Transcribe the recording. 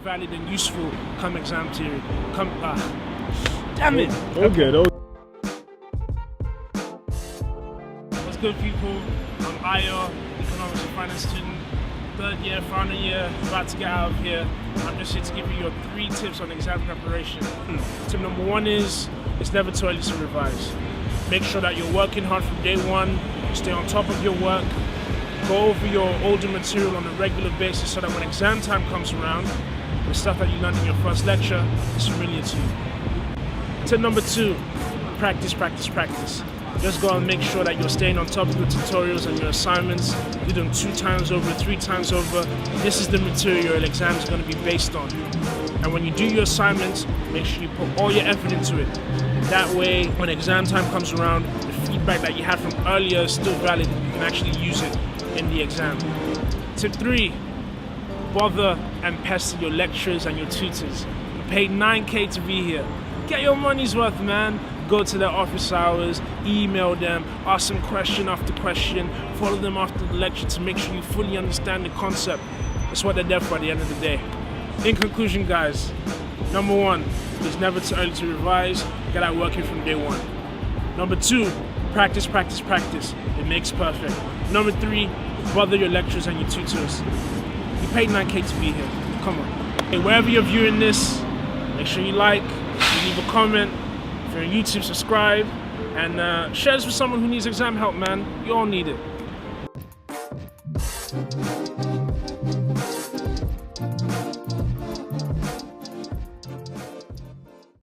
Valid and useful come exam theory. Damn it! Okay. What's good, people? I'm Ayo, economics and finance student, third year, final year, about to get out of here. I'm just here to give you your 3 tips on exam preparation. Tip number 1 is, it's never too early to revise. Make sure that you're working hard from day 1, stay on top of your work, go over your older material on a regular basis so that when exam time comes around, the stuff that you learned in your first lecture is familiar to you. Tip number 2, practice. Just go and make sure that you're staying on top of your tutorials and your assignments. Do them 2 times over, 3 times over. This is the material your exam is going to be based on. And when you do your assignments, make sure you put all your effort into it. That way, when exam time comes around, the feedback that you had from earlier is still valid. You can actually use it in the exam. Tip 3, bother and pester your lecturers and your tutors. You paid 9K to be here. Get your money's worth, man. Go to their office hours, email them, ask them question after question, follow them after the lecture to make sure you fully understand the concept. That's what they're there for at the end of the day. In conclusion, guys, number 1, it's never too early to revise. Get out working from day 1. Number 2, practice. It makes perfect. Number 3, bother your lecturers and your tutors. You paid 9K to be here. Come on. Hey, wherever you're viewing this, make sure you like, you leave a comment. If you're on YouTube, subscribe, and share this with someone who needs exam help, man. You all need it.